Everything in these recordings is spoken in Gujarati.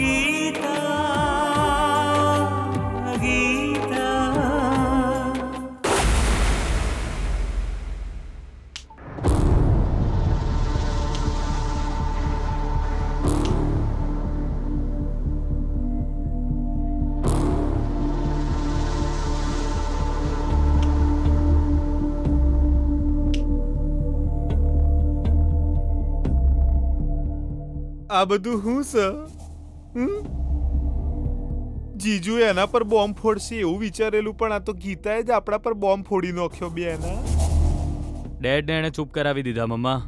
ગીતા ગીતા આ બધું હું છે? જીજુ એના પર બોમ્બ ફોડશે એવું વિચારેલું, પણ આ તો ગીતાએ જ આપણા પર બોમ્બ ફોડી નાખ્યો બે એના. ડેડને એણે ચૂપ કરાવી દીધા મમ્મા.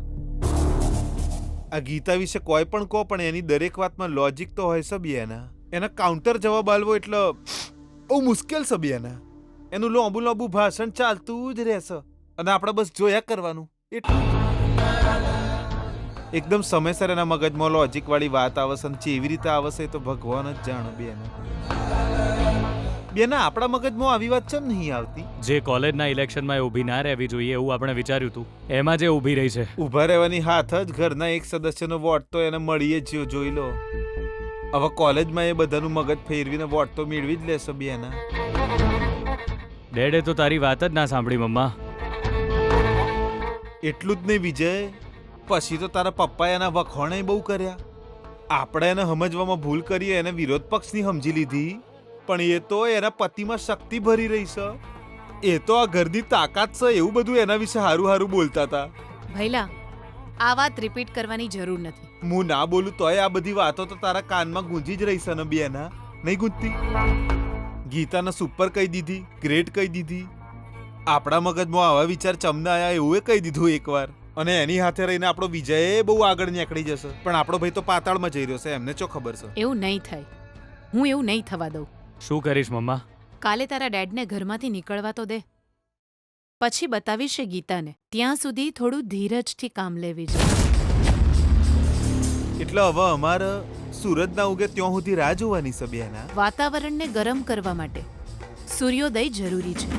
આ ગીતા વિશે કોઈ પણ કહો, પણ એની દરેક વાતમાં લોજિક તો હોય છે બે એના. એના કાઉન્ટર જવાબ આલવો એટલે બહુ મુશ્કેલ છે બે એના. એનું લોબુ લોબુ ભાષણ ચાલતું જ રહેશે અને આપણે બસ જોયા કરવાનું એટલું. એકદમ સમયસર એના મગજમાં લોજિક વાળી વાત આવશે અને કેવી રીતે આવશે એ તો ભગવાન જ જાણે બેના. બેના આપણા મગજમાં આવી વાત કેમ નહીં આવતી? જે કોલેજના ઇલેક્શનમાં એ ઊભી ના રહેવી જોઈએ એવું આપણે વિચાર્યું હતું, એમાં જે ઊભી રહી છે. ઊભા રહેવાની હાથ જ ઘરના એક સદસ્યનો વોટ તો એને મળીએ જ જોઈ લો. હવે કોલેજમાં એ બધાનું મગજ ફેરવીને વોટ તો મેળવી જ લેશે બેના. ડેડે તો તારી વાત જ ના સાંભળી મમ્મા. એટલું જ નહીં વિજય, પછી તો તારા પપ્પાએ એના વખોણે બહુ કર્યા. આપણે એને સમજવામાં ભૂલ કરીએ, એને વિરોધ પક્ષની સમજી લીધી, પણ એ તો એના પતિમાં શક્તિ ભરી રહી છે. એ તો આ ઘરની તાકાત છે એવું બધું એના વિશે હારું હારું બોલતા હતા. ભૈલા, આ વાત રિપીટ કરવાની જરૂર નથી. હું ના બોલું તોય આ બધી વાતો તો તારા કાનમાં ગુંજી જ રહી છે ને બેના, નહીં ગુંજતી? ગીતાને સુપર કહી દીધી, ગ્રેટ કહી દીધી. આપણા મગજમાં આવા વિચાર ચમને આયા એવું કહી દીધું એકવાર, અને એની હાથે રહીને આપણો વિજય બહુ આગળ નીકળી જશે. પણ આપણો ભાઈ તો પાતાળમાં જઈ રહ્યો છે, એમને ચો ખબર છે? એવું નહીં થાય. હું એવું નહીં થવા દઉં. શું કરીશ મમ્મા? કાલે તારા ડેડને ઘરમાંથી નીકળવા તો દે, પછી બતાવીશ એ ગીતાને. ત્યાં સુધી થોડું ધીરજથી કામ લેવી છે. એટલે હવે અમારે સૂરજ ના ઉગે ત્યાં સુધી રાહ જોવાની છે બેના. વાતાવરણને ગરમ કરવા માટે સૂર્યોદય જરૂરી છે.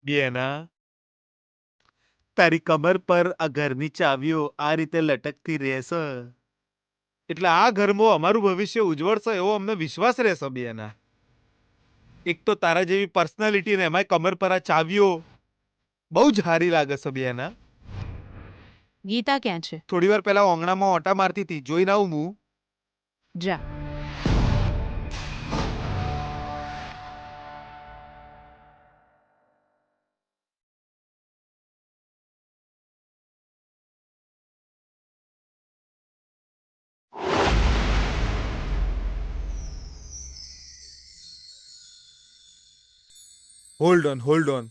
બેના, તારી કમર પર આ ઘરની ચાવીઓ આ રીતે લટકતી રહેશે એટલે આ ઘરમાં અમારું ભવિષ્ય ઉજ્જવળ છે એવો અમને વિશ્વાસ રહેશે બેના. એક તો તારા જેવી પર્સનાલિટી ને એમાંય કમર પર આ ચાવીઓ બહુ જ સારી લાગે છે બેના. ગીતા ક્યાં છે? થોડી વાર પહેલા ઓંગણામાં ઓટા મારતી હતી, જોઈને આવું હું. જા. Hold on.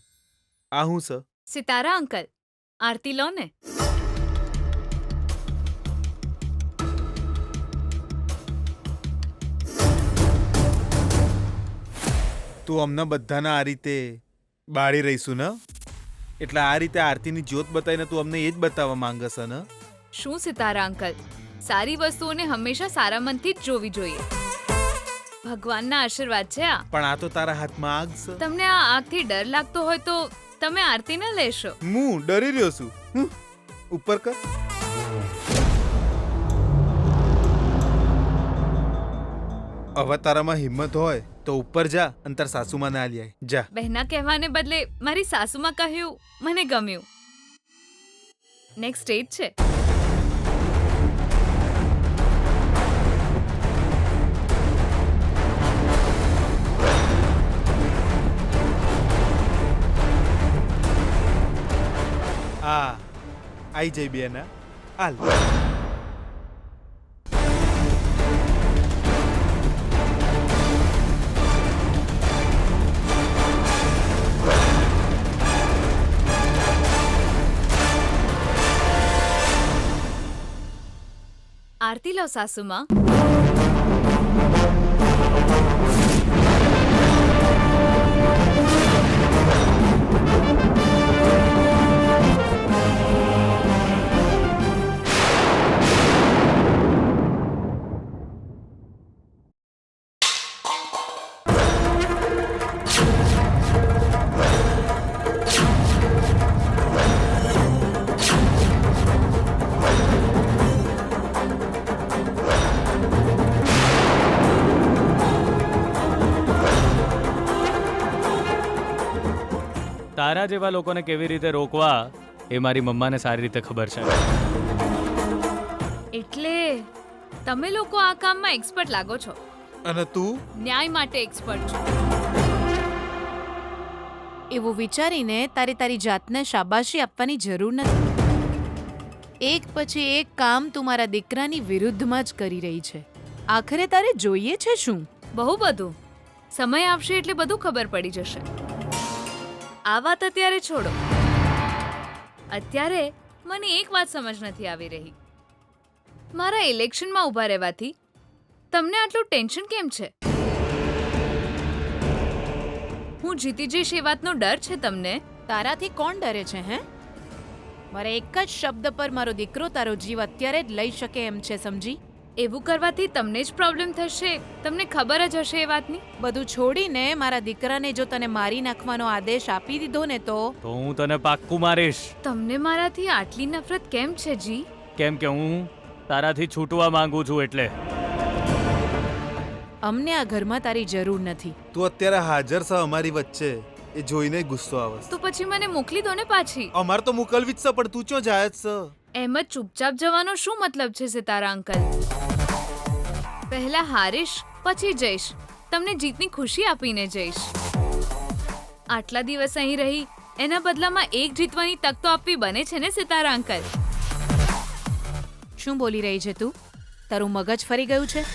આ હું છે? સિતારા અંકલ, આરતી લો ને. તું અમને બધાને આ રીતે બાળી રહીશું ને? એટલે આ રીતે આરતીની જ્યોત બતાવીને તું અમને એ જ બતાવવા માંગે છે ને? શું સિતારા અંકલ, સારી વસ્તુઓને હંમેશા સારા મનથી જ જોવી જોઈએ. ભગવાનના આશીર્વાદ છે આ. પણ આ તો તારા હાથમાં આગ છે. તમને આ આગથી ડર લાગતો હોય તો તમે આરતી ન લેશો. હું ડરી રહ્યો છું. ઉપર કર. હવે તારામાં હિંમત હોય તો ઉપર જા અને તાર સાસુમાં ના લ્યાય. જા. બહેના કહેવાને બદલે મારી સાસુમાં કહ્યું મને ગમ્યું. નેક્સ્ટ સ્ટેજ છે. આઈ જઈ બેના. હાલ. આરતી લો સાસુમાં. તારા જેવા લોકોને કેવી રીતે રોકવા એ મારી મમ્માને સારી રીતે ખબર છે. એટલે તમે લોકો આ કામમાં એક્સપર્ટ લાગો છો. અને તું ન્યાય માટે એક્સપર્ટ છો. એવું વિચારીને તારી જાતને શાબાશી આપવાની જરૂર નથી. એક પછી એક કામ તું મારા દીકરાની વિરુદ્ધમાં જ કરી રહી છે. આખરે તારે જોઈએ છે શું? બહુ બધું. સમય આવશે એટલે બધું ખબર પડી જશે. આ વાત અત્યારે છોડો. અત્યારે મને એક વાત સમજ નથી આવી રહી. મારા ઇલેક્શનમાં ઊભા રહેવાથી તમને આટલું ટેન્શન કેમ છે? હું જીતી જઈશ એ વાતનો ડર છે તમને? તારાથી કોણ ડરે છે હે? મારા એક જ શબ્દ પર મારો દીકરો તારો જીવ અત્યારે જ લઈ શકે એમ છે, સમજી? એવું કરવાથી તમને જ પ્રોબ્લેમ થશે. તમને ખબર જ હશે એ વાતની. બધું છોડીને મારા દીકરાને જો તને મારી નાખવાનો આદેશ આપી દીધો ને તો હું તને પાક્કું મારીશ. તમને મારાથી આટલી નફરત કેમ છે જી? કેમ કે હું તારાથી છૂટવા માંગુ છું એટલે. અમને આ ઘરમાં તારી જરૂર નથી. તું અત્યારે હાજર છે અમારી વચ્ચે, એ જોઈને ગુસ્સો આવે છે. તો પછી મને મોકલી દો ને પાછી. અમાર તો મોકલવી જ છે, પણ તું ચો જાય જ છે? એમ જ ચૂપચાપ જવાનો શું મતલબ છે સિતારા અંકલ? પહેલા હારીશ પછી જઈશ. તમને જીતની ખુશી આપીને જઈશ. આટલા દિવસ અહીં રહી એના બદલામાં એક જીતવાની તક તો આપવી બને છે ને સિતારા અંકલ? શું બોલી રહી છે તું? તારું મગજ ફરી ગયું છે?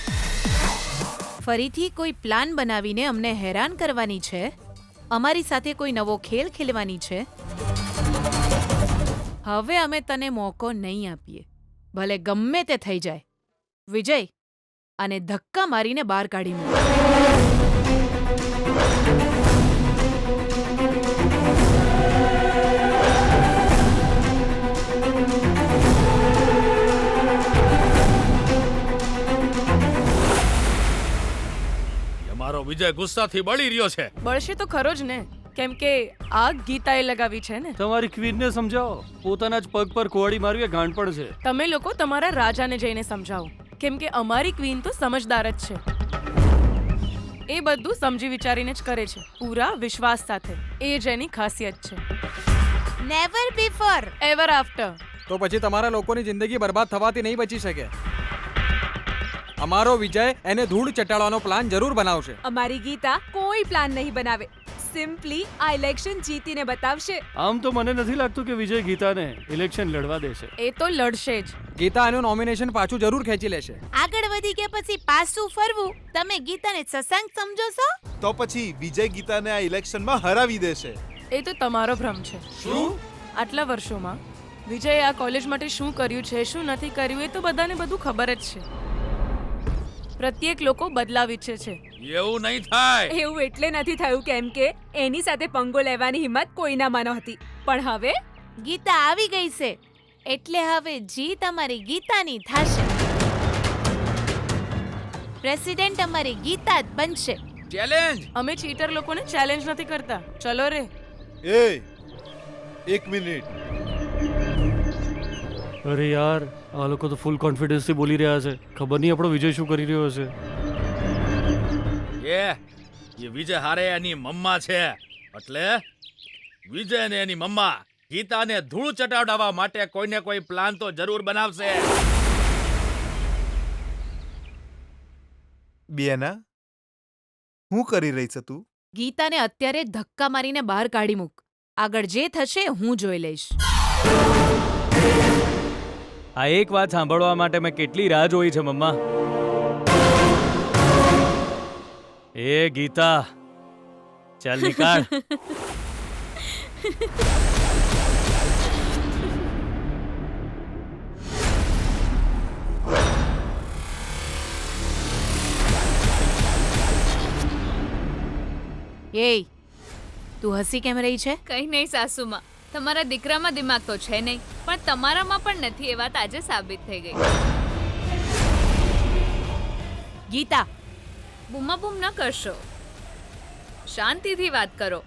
ફરીથી કોઈ પ્લાન બનાવીને અમને હેરાન કરવાની છે? અમારી સાથે કોઈ નવો ખેલ ખેલવાની છે? હવે અમે તને મોકો નહીં આપીએ, ભલે ગમે તે થઈ જાય. વિજય, અને ધક્કા મારીને બહાર કાઢી મૂક. મારો વિજય ગુસ્સાથી બળી રહ્યો છે. બળશે તો ખરો જ ને, કેમ કે આગ ગીતાએ લગાવી છે ને. તમારી ક્વીનને સમજાવો, પોતાના જ પગ પર કુવાડી મારવી એ ગાંડપણ છે. તમે લોકો તમારા રાજાને જઈને સમજાવો, કેમ કે અમારી ક્વીન તો સમજદાર જ છે. એ બધું સમજી વિચારીને જ કરે છે, પૂરા વિશ્વાસ સાથે. એ જ એની ખાસિયત છે. Never before ever after. તો પછી તમારા લોકોની જિંદગી બરબાદ થવાથી નહીં બચી શકે. અમારો વિજય એને ધૂળ ચટાડવાનો પ્લાન જરૂર બનાવશે. અમારી ગીતા કોઈ પ્લાન નહીં બનાવે, સિમ્પલી આ ઇલેક્શન જીતીને બતાવશે. આમ તો મને નથી લાગતું કે વિજય ગીતાને ઇલેક્શન લડવા દેશે. એ તો લડશે જ. ગીતા એનું નોમિનેશન પાછું જરૂર ખેંચી લેશે. આગળ વધી ગયા પછી પાછું ફરવું? તમે ગીતાને સત્સંગ સમજો છો? તો પછી વિજય ગીતાને આ ઇલેક્શનમાં હરાવી દેશે. એ તો તમારો ભ્રમ છે. શું? આટલા વર્ષોમાં વિજયે આ કોલેજ માટે શું કર્યું છે, શું નથી કર્યું, એ તો બધાને બધું ખબર જ છે. પ્રત્યેક લોકો બદલાવ ઈચ્છે છે. એવું નહીં થાય. એવું એટલે નથી થયું કેમ કે એની સાથે પંગો લેવાની હિંમત કોઈનામાં નહોતી, પણ હવે ગીતા આવી ગઈ છે, એટલે હવે જીત અમારી ગીતાની થશે. પ્રેસિડેન્ટ અમારી ગીતા જ બનશે. ચેલેન્જ. અમે ચીટર લોકોને ચેલેન્જ નથી કરતા. ચલો રે. એ એક મિનિટ. અરે યાર, આ લોકો તો ફૂલ કોન્ફિડન્સથી બોલી રહ્યા છે. ખબર નહીં આપણો વિજય શું કરી રહ્યો હશે. એ વિજય હારે એની મમ્મા છે, એટલે વિજય ને એની મમ્મા ગીતાને ધૂળ ચટાવડાવવા માટે કોઈને કોઈ પ્લાન તો જરૂર બનાવશે. બેના, શું કરી રહી છે તું? ગીતાને અત્યારે ધક્કા મારીને બહાર કાઢી મૂક. આગળ જે થશે હું જોઈ લઈશ. આ એક વાત સાંભળવા માટે મેં કેટલી રાહ જોઈ છે મમ્મા. એ ગીતા, ચાલ નીકાળ. એ તું હસી કેમ રહી છે? કંઈ નહીં સાસુમાં, તમારા દીકરામાં દિમાગ તો છે નહીં, પણ તમારામાં પણ નથી એ વાત આજે સાબિત થઈ ગઈ. ગીતા, બૂમાબૂમ ન કરશો, શાંતિથી વાત કરો.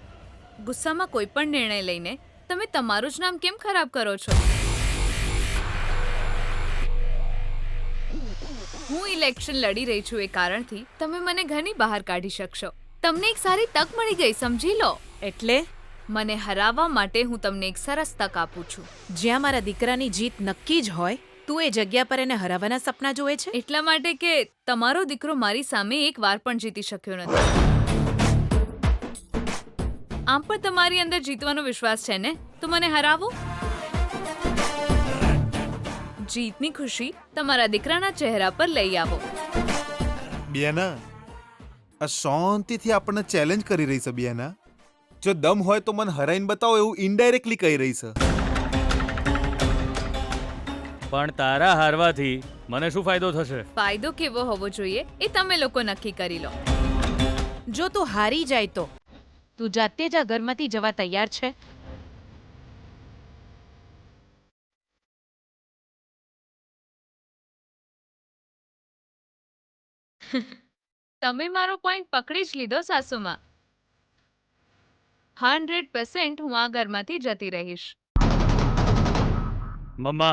ગુસ્સામાં કોઈ પણ નિર્ણય લઈને તમે તમારું જ નામ કેમ ખરાબ કરો છો? હું ઇલેક્શન લડી રહી છું એ કારણથી તમે મને ઘરની બહાર કાઢી શકશો. તમને એક સારી તક મળી ગઈ, સમજી લો. એટલે મને હરાવવા માટે હું તમને એક સરસ તક આપું છું. જ્યાં મારા દીકરાની જીત નક્કી જ હોય તું એ જગ્યા પર એને હરાવવાના સપના જોવે છે? એટલા માટે કે તમારો દીકરો મારી સામે એક વાર પણ જીતી શક્યો નથી. આમ પણ તમારી અંદર જીતવાનો વિશ્વાસ છે ને, તો મને હરાવો. જીતની ખુશી તમારા દીકરાના ચહેરા પર લઈ આવો. બિયાના, આ શાંતિથી આપણને ચેલેન્જ કરી રહી છે બિયાના. જો દમ હોય તો મને હરાઈને બતાવો એવું ઇનડાયરેક્ટલી કહી રહી છે. પણ તારા હારવાથી મને શું ફાયદો થશે? ફાયદો કેવો હોવો જોઈએ એ તમે લોકો નક્કી કરી લો. જો તું હારી જાય તો તું જાતે જ આ ઘરમાંથી જવા તૈયાર છે? તમે મારો પોઈન્ટ પકડી જ લીધો સાસુમાં. 100% હું આ ઘરમાંથી જતી રહીશ. મમ્મા,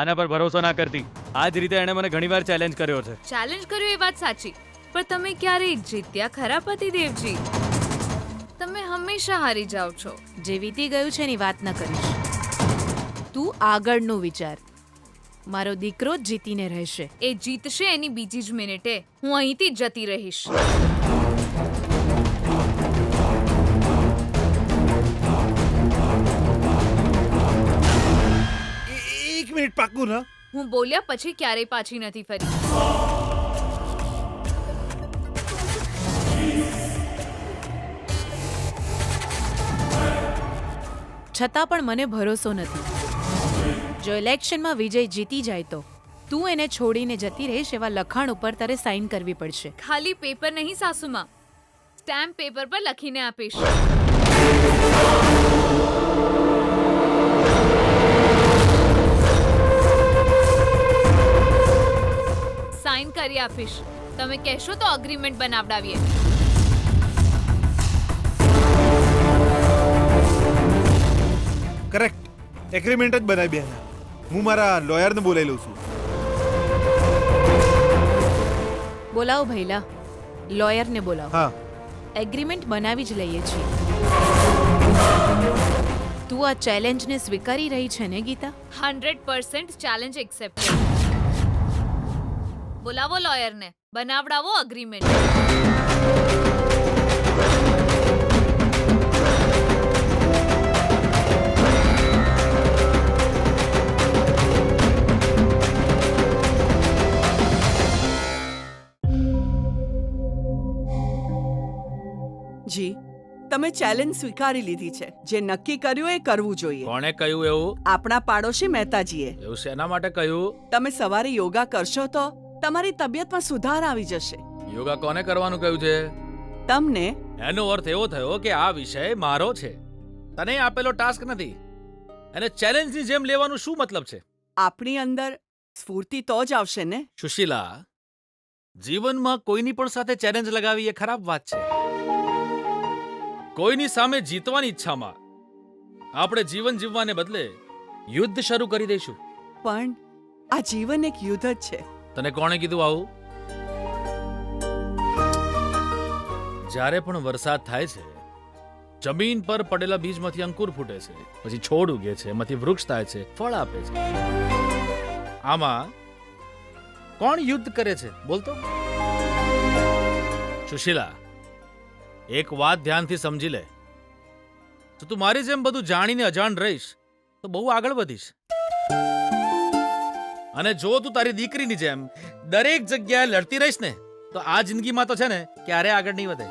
આના પર ભરોસો ના કરતી. આ જ રીતે એણે મને ઘણીવાર ચેલેન્જ કર્યો છે. ચેલેન્જ કર્યું એ વાત સાચી, પણ તમે ક્યારેય જીત્યા ખરા પતિદેવજી? તમે હંમેશા હારી જાઓ છો. જે વીતી ગયું છે એની વાત ન કરીશ. તું આગળનું વિચાર. મારો દીકરો જ જીતીને રહેશે. એ જીતશે એની બીજી જ મિનિટે હું અહીંથી જ જતી રહીશ. એક મિનિટ પાકું ના. હું બોલ્યા પછી ક્યારેય પાછી નથી ફરી. છતાં પણ મને ભરોસો નથી. જો ઇલેક્શનમાં વિજય જીતી જાય તો તું એને છોડીને જતી રહીશ એવા લખાણ ઉપર તારે સાઇન કરવી પડશે. ખાલી પેપર નહીં સાસુમાં, સ્ટેમ્પ પેપર પર લખીને આપીશ. સાઇન કરી આપીશ. તમે કહેશો તો અગ્રીમેન્ટ બનાવડાવીએ. કરેક્ટ, એગ્રીમેન્ટ જ બનાવી બિયાના. હું મારા લોયરને બોલાવી લઉં છું. બોલાવો ભૈલા, લોયરને બોલાવો. હા, એગ્રીમેન્ટ બનાવી જ લઈએ છીએ. તું આ ચેલેન્જને સ્વીકારી રહી છે ને ગીતા? 100% challenge accepted. બોલાવો લોયરને, બનાવડાવો અગ્રીમેન્ટ. જી, તમે ચેલેન્જ સ્વીકારી લીધી છે. જે નક્કી કર્યું એ કરવું જોઈએ. કોણે કહ્યું એવું? આપણા પાડોશી મહેતાજીએ. એવું શેના માટે કહ્યું? તમે સવારે યોગા કરશો તો તમારી તબિયતમાં સુધાર આવી જશે. યોગા કોને કરવાનું કહ્યું છે? તમને. એનો અર્થ એવો થયો કે આ વિષય મારો છે, તને આપેલો ટાસ્ક નથી. અને ચેલેન્જની જેમ લેવાનું શું મતલબ છે? આપણી અંદર સ્ફૂર્તિ તો જ આવશે ને. સુશીલા, જીવનમાં કોઈની પણ સાથે ચેલેન્જ લગાવી એ ખરાબ વાત છે. કોઈની સામે જીતવાની ઈચ્છામાં આપણે જીવન જીવવાને બદલે યુદ્ધ શરૂ કરી દઈશું. પણ આ જીવન એક યુદ્ધ જ છે. તને કોણે કીધું આવું? જ્યારે પણ વરસાદ થાય છે, જમીન પર પડેલા બીજમાંથી અંકુર ફૂટે છે, પછી છોડ ઉગે છે, એમાંથી વૃક્ષ થાય છે, ફળ આપે છે. આમાં કોણ યુદ્ધ કરે છે બોલતો? સુશીલા, એક વાત ધ્યાનથી સમજી લે. તો તું મારી જેમ બધું જાણીને અજાણ રહીશ તો બહુ આગળ વધીશ. અને જો તું તારી દીકરીની જેમ દરેક જગ્યાએ લડતી રહીશ ને તો આ જિંદગીમાં તો છે ને ક્યારે આગળ નહીં વધે.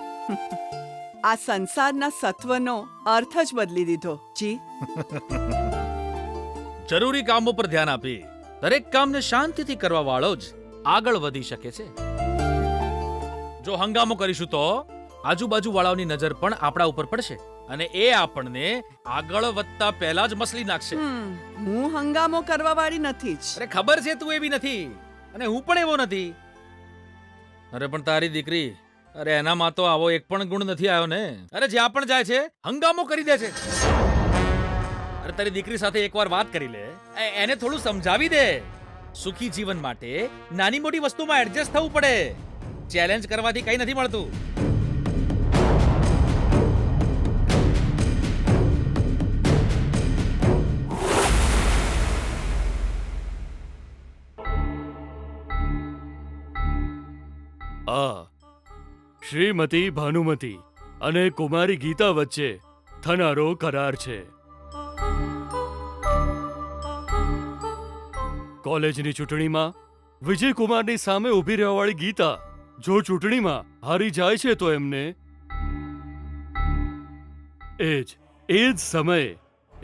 આ સંસારના સત્વનો અર્થ જ બદલી દીધો. જી, જરૂરી કામો પર ધ્યાન આપી દરેક કામને શાંતિથી કરવા વાળો જ આગળ વધી શકે છે. જો હંગામો કરીશું તો આજુબાજુ વાળાઓની નજર પણ આપણા ઉપર પડશે અને એ આપણને આગળ વધતા પહેલા જ મસલી નાખશે. હું હંગામો કરવા વાળી નથી જ. અરે ખબર છે તું એવી નથી અને હું પણ એવો નથી. અરે પણ તારી દીકરી, અરે એનામાં તો આવો એક પણ ગુણ નથી આવ્યો ને. અરે જ્યાં પણ જાય છે હંગામો કરી દે છે. અરે તારી દીકરી સાથે એકવાર વાત કરી લે, એને થોડું સમજાવી દે. સુખી જીવન માટે નાની મોટી વસ્તુમાં એડજસ્ટ થવું પડે. ચેલેન્જ કરવાથી કઈ નથી મળતું. આ શ્રીમતી ભાનુમતી અને કુમારી ગીતા વચ્ચે થનારો કરાર છે. કોલેજની ચૂંટણીમાં વિજયકુમારની સામે ઊભી રહેવાવાળી ગીતા જો ચૂંટણીમાં હારી જાય છે તો એમને એ જ સમયે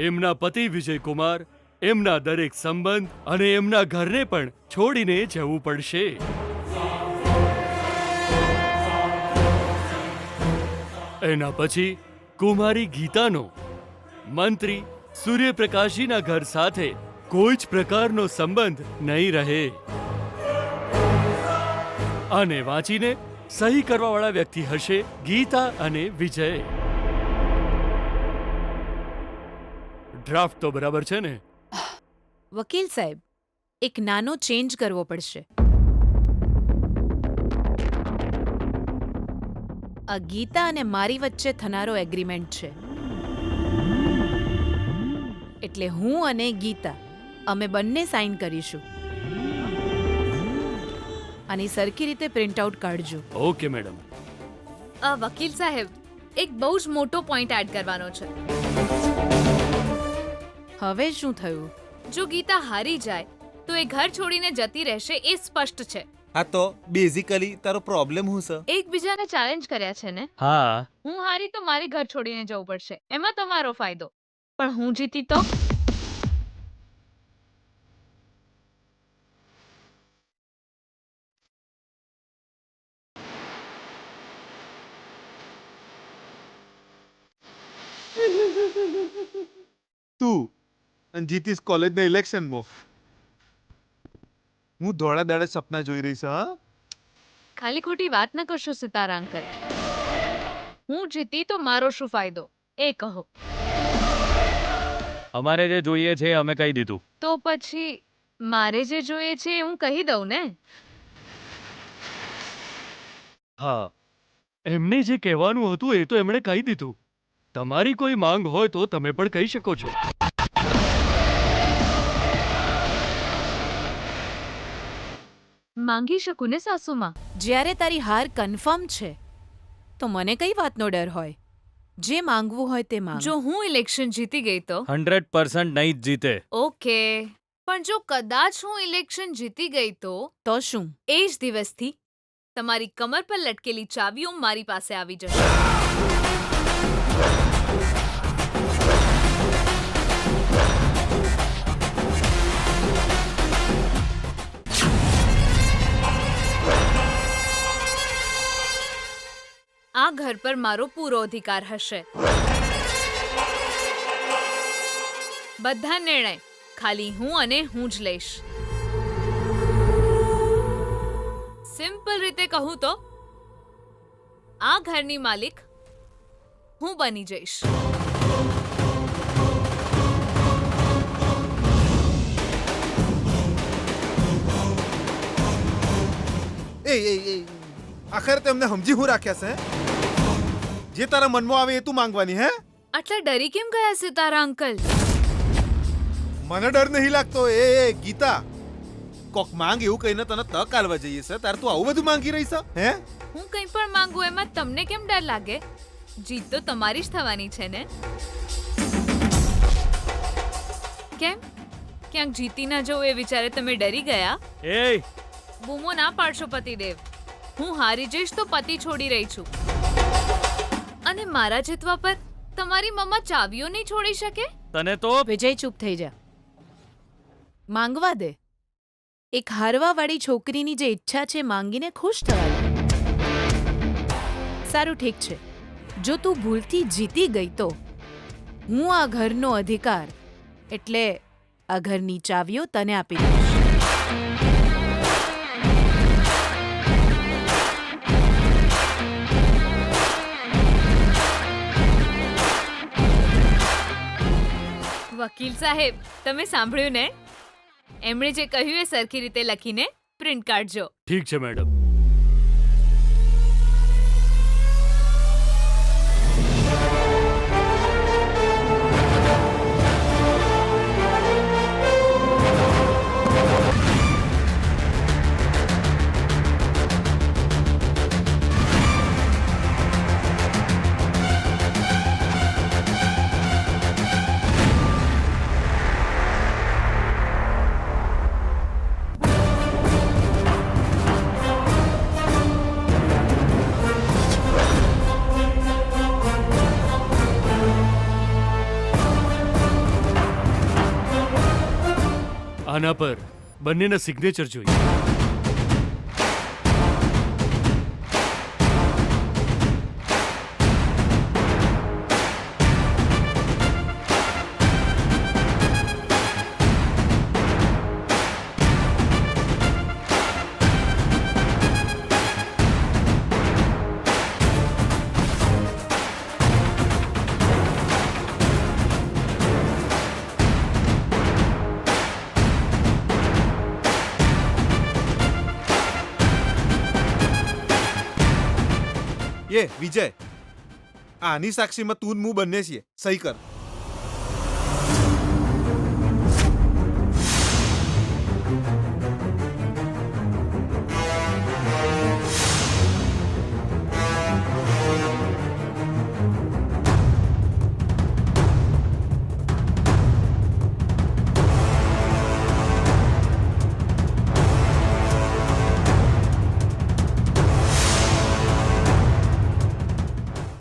એમના પતિ વિજયકુમાર એમના દરેક સંબંધ અને એમના ઘરને પણ છોડીને જવું પડશે. એના પછી કુમારી ગીતાનો મંત્રી સૂર્યપ્રકાશજીના ઘર સાથે કોઈ જ પ્રકારનો સંબંધ નહીં રહે. આને વાંચીને સહી કરવાવાળા વ્યક્તિ હશે ગીતા અને વિજય. ડ્રાફ્ટ તો બરાબર છે ને? વકીલ સાહેબ, એક નાનો ચેન્જ કરવો પડશે. આ ગીતા અને મારી વચ્ચે થનારો એગ્રીમેન્ટ છે. એટલે હું અને ગીતા અમે બંને સાઇન કરીશું. આની સરખી રીતે પ્રિન્ટ આઉટ કાઢજો. Okay madam. વકીલ સાહેબ, એક બહુ જ મોટો પોઈન્ટ એડ કરવાનો છે. હવે શું થયું? જો ગીતા હારી જાય તો એ ઘર છોડીને જતી રહેશે એ સ્પષ્ટ છે. હા તો બેઝિકલી તારો પ્રોબ્લેમ હું છે? એકબીજાને ચેલેન્જ કર્યા છે ને. હા. હું હારી તો મારે ઘર છોડીને જવું પડશે, એમાં તમારો ફાયદો. પણ હું જીતી તો તું અને જીતીશ કોલેજના ઇલેક્શનમાં. હું ધોળા દાડે સપના જોઈ રહી છું. હા, ખાલી ખોટી વાત ન કરશો સિતારા અંકલ. હું જીતી તો મારો શું ફાયદો એ કહો. અમારે જે જોઈએ છે અમે કહી દીધું. તો પછી મારે જે જોઈએ છે એ હું કહી દઉં ને. હા, એમને જે કહેવાનું હતું એ તો એમણે કહી દીધું. તમારી કોઈ માંગ હોય તો તમે પણ કહી શકો છો. માંગી શકું ને સાસુમાં. જ્યારે તારી હાર કન્ફર્મ છે તો મને કઈ વાતનો ડર હોય? જે માંગવું હોય તે માંગ. જો હું ઇલેક્શન જીતી ગઈ તો 100% નહીં જ જીતે. ઓકે, પણ જો કદાચ હું ઇલેક્શન જીતી ગઈ તો તો શું? એ જ દિવસથી તમારી કમર પર લટકેલી ચાવીઓ મારી પાસે આવી જશે. આ ઘર પર મારો પૂરો અધિકાર હશે. બધા નિર્ણય ખાલી હું અને હું જ લઈશ. સિમ્પલ રીતે કહું તો આ ઘરની માલિક હું બની જઈશ. આખરે તેમને સમજી હું રાખ્યા છે? જે તારા મનમાં આવે એ તું માંગવાની. હે, આટલા ડરી કેમ ગયા સિતારા અંકલ? મને ડર નહીં લાગતો. એ ગીતા, કોક માંગ એવું કહીને તને તક આલવા જઈએ છે, તારે તું આવું બધું માંગી રહી છે? હે, હું કંઈ પણ માંગુ એમાં તમને કેમ ડર લાગે? જીત તો તમારી જ થવાની છે ને. કેમ, ક્યાંક જીતી ના જવું એ વિચારે તમે ડરી ગયા? એ બૂમો ના પાડશો પતિદેવ. હું હારી જઈશ તો પતિ છોડી રહી છું. અને મારા જીતવા પર તમારી મમ્મા ચાવીઓ નહીં છોડી શકે. તને તો વિજય, ચૂપ થઈ જા. માંગવા દે. એક હારવાવાળી છોકરીની જે ઈચ્છા છે માંગીને ખુશ થવા દે. સારું, ઠીક છે. જો તું ભૂલથી જીતી ગઈ તો હું આ ઘરનો અધિકાર એટલે આ ઘરની ચાવીઓ તને આપી દઈશ. વકીલ સાહેબ, તમે સાંભળ્યું ને? એમણે જે કહ્યું એ સરખી રીતે લખીને પ્રિન્ટ કાઢજો. ઠીક છે મેડમ. આના પર બંનેના સિગ્નેચર જોઈએ. એ વિજય, આની સાક્ષીમાં તું ને હું બંને છીએ, સહી કર.